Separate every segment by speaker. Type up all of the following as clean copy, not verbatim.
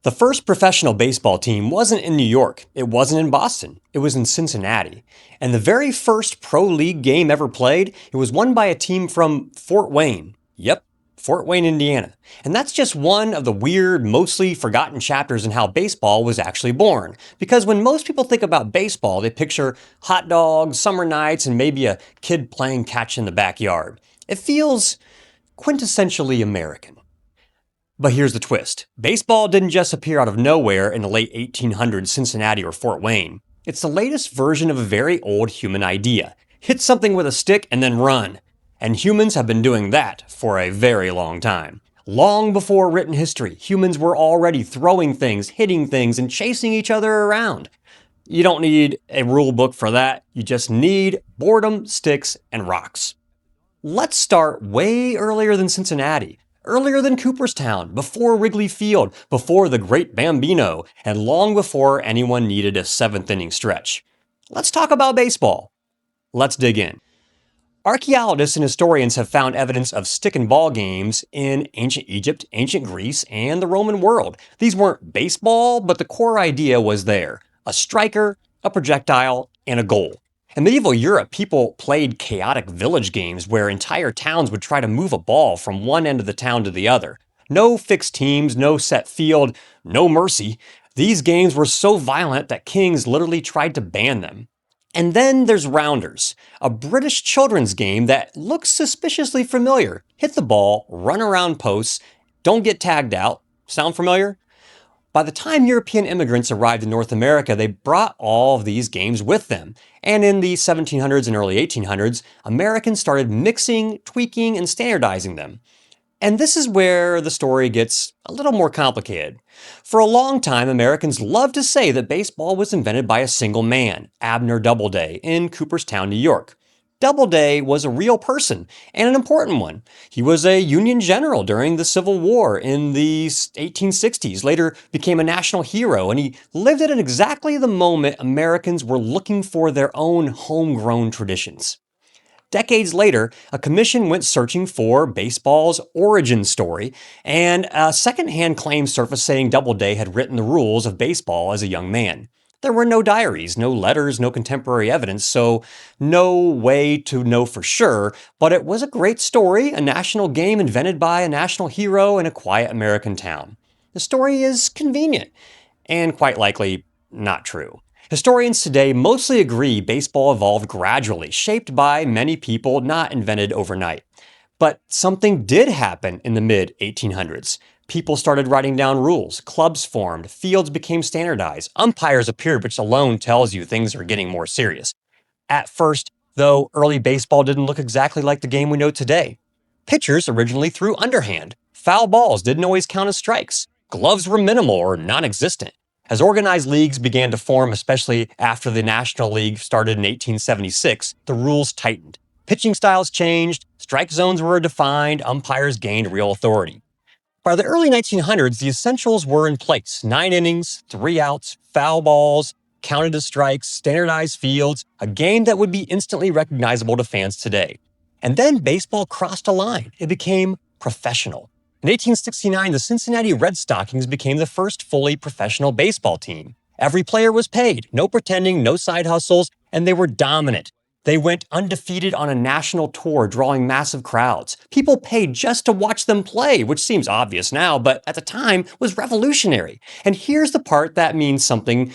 Speaker 1: The first professional baseball team wasn't in New York, it wasn't in Boston, it was in Cincinnati. And the very first pro league game ever played, it was won by a team from Fort Wayne. Yep, Fort Wayne, Indiana. And that's just one of the weird, mostly forgotten chapters in how baseball was actually born. Because when most people think about baseball, they picture hot dogs, summer nights, and maybe a kid playing catch in the backyard. It feels quintessentially American. But here's the twist. Baseball didn't just appear out of nowhere in the late 1800s Cincinnati or Fort Wayne. It's the latest version of a very old human idea. Hit something with a stick and then run. And humans have been doing that for a very long time. Long before written history, humans were already throwing things, hitting things, and chasing each other around. You don't need a rule book for that. You just need boredom, sticks, and rocks. Let's start way earlier than Cincinnati. Earlier than Cooperstown, before Wrigley Field, before the Great Bambino, and long before anyone needed a seventh inning stretch. Let's talk about baseball. Let's dig in. Archaeologists and historians have found evidence of stick and ball games in ancient Egypt, ancient Greece, and the Roman world. These weren't baseball, but the core idea was there. A striker, a projectile, and a goal. In medieval Europe, people played chaotic village games where entire towns would try to move a ball from one end of the town to the other. No fixed teams, no set field, no mercy. These games were so violent that kings literally tried to ban them. And then there's Rounders, a British children's game that looks suspiciously familiar. Hit the ball, run around posts, don't get tagged out. Sound familiar? By the time European immigrants arrived in North America, they brought all of these games with them. And in the 1700s and early 1800s, Americans started mixing, tweaking, and standardizing them. And this is where the story gets a little more complicated. For a long time, Americans loved to say that baseball was invented by a single man, Abner Doubleday, in Cooperstown, New York. Doubleday was a real person, and an important one. He was a Union general during the Civil War in the 1860s, later became a national hero, and he lived at exactly the moment Americans were looking for their own homegrown traditions. Decades later, a commission went searching for baseball's origin story, and a secondhand claim surfaced saying Doubleday had written the rules of baseball as a young man. There were no diaries, no letters, no contemporary evidence, so no way to know for sure, but it was a great story, a national game invented by a national hero in a quiet American town. The story is convenient, and quite likely not true. Historians today mostly agree baseball evolved gradually, shaped by many people, not invented overnight. But something did happen in the mid-1800s. People started writing down rules, clubs formed, fields became standardized, umpires appeared, which alone tells you things are getting more serious. At first, though, early baseball didn't look exactly like the game we know today. Pitchers originally threw underhand. Foul balls didn't always count as strikes. Gloves were minimal or non-existent. As organized leagues began to form, especially after the National League started in 1876, the rules tightened. Pitching styles changed, strike zones were defined, umpires gained real authority. By the early 1900s, the essentials were in place. 9 innings, 3 outs, foul balls, counted as strikes, standardized fields, a game that would be instantly recognizable to fans today. And then baseball crossed a line. It became professional. In 1869, the Cincinnati Red Stockings became the first fully professional baseball team. Every player was paid, no pretending, no side hustles, and they were dominant. They went undefeated on a national tour, drawing massive crowds. People paid just to watch them play, which seems obvious now, but at the time was revolutionary. And here's the part that means something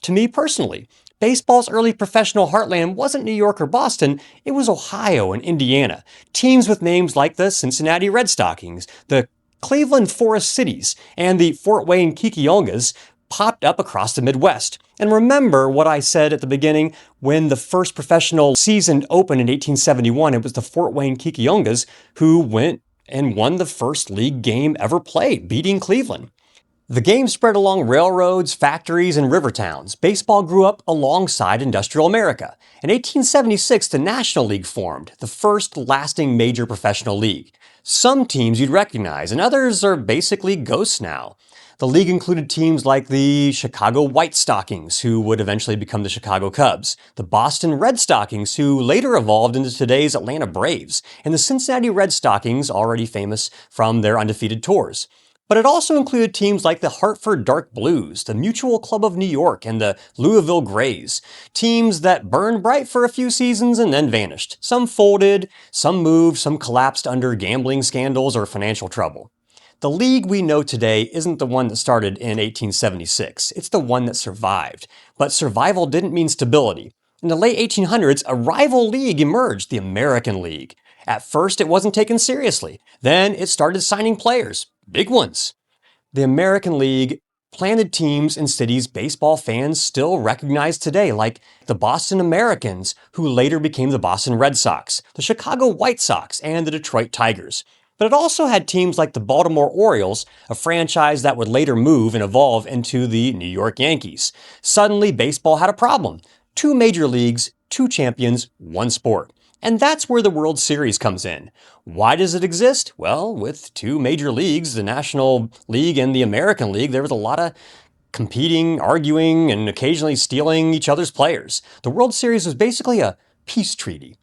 Speaker 1: to me personally. Baseball's early professional heartland wasn't New York or Boston, it was Ohio and Indiana. Teams with names like the Cincinnati Red Stockings, the Cleveland Forest Cities, and the Fort Wayne Kekiongas popped up across the Midwest. And remember what I said at the beginning, when the first professional season opened in 1871, it was the Fort Wayne Kekiongas who went and won the first league game ever played, beating Cleveland. The game spread along railroads, factories, and river towns. Baseball grew up alongside industrial America. In 1876, the National League formed, the first lasting major professional league. Some teams you'd recognize, and others are basically ghosts now. The league included teams like the Chicago White Stockings, who would eventually become the Chicago Cubs, the Boston Red Stockings, who later evolved into today's Atlanta Braves, and the Cincinnati Red Stockings, already famous from their undefeated tours. But it also included teams like the Hartford Dark Blues, the Mutual Club of New York, and the Louisville Grays. Teams that burned bright for a few seasons and then vanished. Some folded, some moved, some collapsed under gambling scandals or financial trouble. The league we know today isn't the one that started in 1876. It's the one that survived. But survival didn't mean stability. In the late 1800s, a rival league emerged, the American League. At first, it wasn't taken seriously. Then it started signing players, big ones. The American League planted teams in cities baseball fans still recognize today, like the Boston Americans, who later became the Boston Red Sox, the Chicago White Sox, and the Detroit Tigers. But it also had teams like the Baltimore Orioles, a franchise that would later move and evolve into the New York Yankees. Suddenly, baseball had a problem. 2 major leagues, 2 champions, 1 sport. And that's where the World Series comes in. Why does it exist? Well, with 2 major leagues, the National League and the American League, there was a lot of competing, arguing, and occasionally stealing each other's players. The World Series was basically a peace treaty.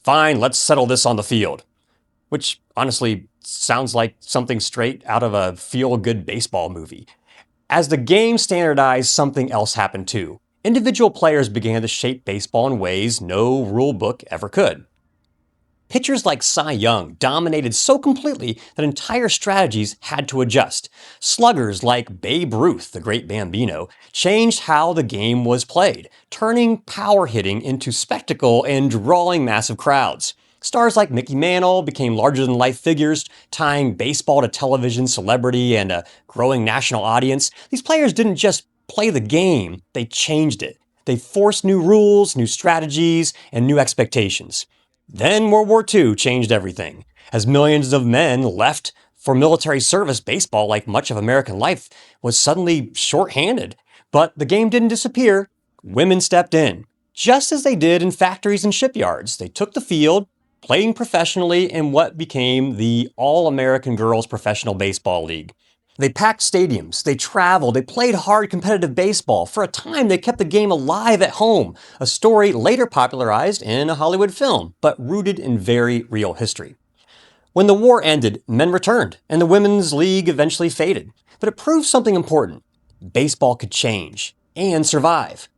Speaker 1: Fine, let's settle this on the field. Which honestly sounds like something straight out of a feel-good baseball movie. As the game standardized, something else happened too. Individual players began to shape baseball in ways no rule book ever could. Pitchers like Cy Young dominated so completely that entire strategies had to adjust. Sluggers like Babe Ruth, the great Bambino, changed how the game was played, turning power hitting into spectacle and drawing massive crowds. Stars like Mickey Mantle became larger-than-life figures, tying baseball to television, celebrity, and a growing national audience. These players didn't just play the game, they changed it. They forced new rules, new strategies, and new expectations. Then World War II changed everything. As millions of men left for military service, baseball, like much of American life, was suddenly short-handed. But the game didn't disappear. Women stepped in, just as they did in factories and shipyards. They took the field, playing professionally in what became the All-American Girls Professional Baseball League. They packed stadiums, they traveled, they played hard competitive baseball. For a time, they kept the game alive at home, a story later popularized in a Hollywood film, but rooted in very real history. When the war ended, men returned, and the Women's League eventually faded. But it proved something important. Baseball could change and survive.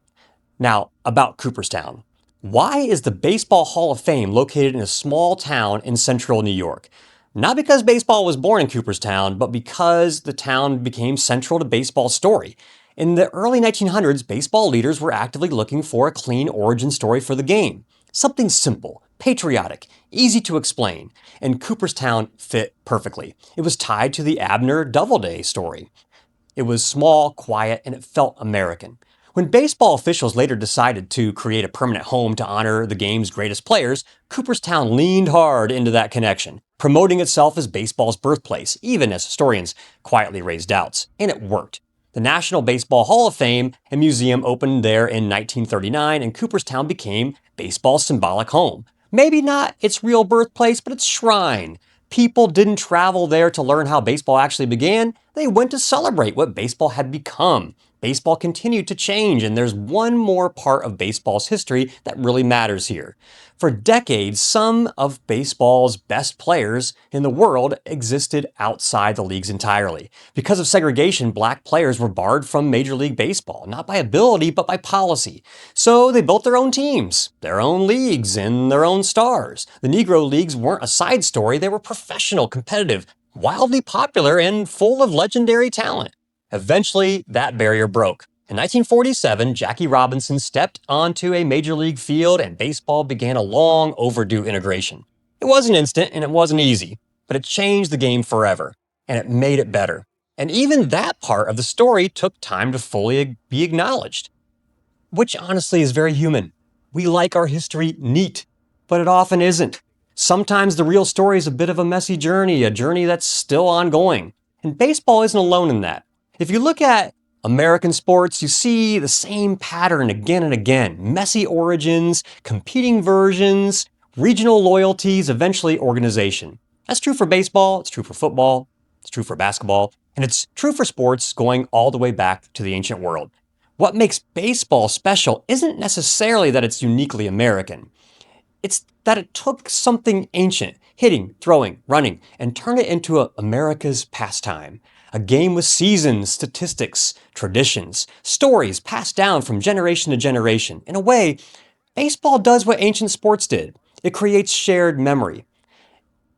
Speaker 1: Now, about Cooperstown. Why is the Baseball Hall of Fame located in a small town in central New York? Not because baseball was born in Cooperstown, but because the town became central to baseball's story. In the early 1900s, baseball leaders were actively looking for a clean origin story for the game. Something simple, patriotic, easy to explain, and Cooperstown fit perfectly. It was tied to the Abner Doubleday story. It was small, quiet, and it felt American. When baseball officials later decided to create a permanent home to honor the game's greatest players, Cooperstown leaned hard into that connection, promoting itself as baseball's birthplace, even as historians quietly raised doubts. And it worked. The National Baseball Hall of Fame and Museum opened there in 1939, and Cooperstown became baseball's symbolic home. Maybe not its real birthplace, but its shrine. People didn't travel there to learn how baseball actually began. They went to celebrate what baseball had become. Baseball continued to change, and there's one more part of baseball's history that really matters here. For decades, some of baseball's best players in the world existed outside the leagues entirely. Because of segregation, black players were barred from Major League Baseball, not by ability, but by policy. So they built their own teams, their own leagues, and their own stars. The Negro Leagues weren't a side story, they were professional, competitive, wildly popular, and full of legendary talent. Eventually, that barrier broke. In 1947, Jackie Robinson stepped onto a major league field and baseball began a long overdue integration. It wasn't instant and it wasn't easy, but it changed the game forever, and it made it better. And even that part of the story took time to fully be acknowledged, which honestly is very human. We like our history neat, but it often isn't. Sometimes the real story is a bit of a messy journey, a journey that's still ongoing. And baseball isn't alone in that. If you look at American sports, you see the same pattern again and again. Messy origins, competing versions, regional loyalties, eventually organization. That's true for baseball, it's true for football, it's true for basketball, and it's true for sports going all the way back to the ancient world. What makes baseball special isn't necessarily that it's uniquely American. It's that it took something ancient, hitting, throwing, running, and turned it into America's pastime. A game with seasons, statistics, traditions, stories passed down from generation to generation. In a way, baseball does what ancient sports did. It creates shared memory.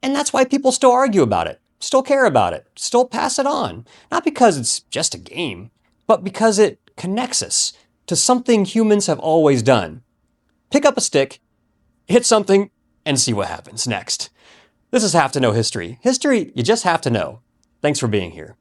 Speaker 1: And that's why people still argue about it, still care about it, still pass it on. Not because it's just a game, but because it connects us to something humans have always done. Pick up a stick, hit something, and see what happens next. This is Have to Know History. History you just have to know. Thanks for being here.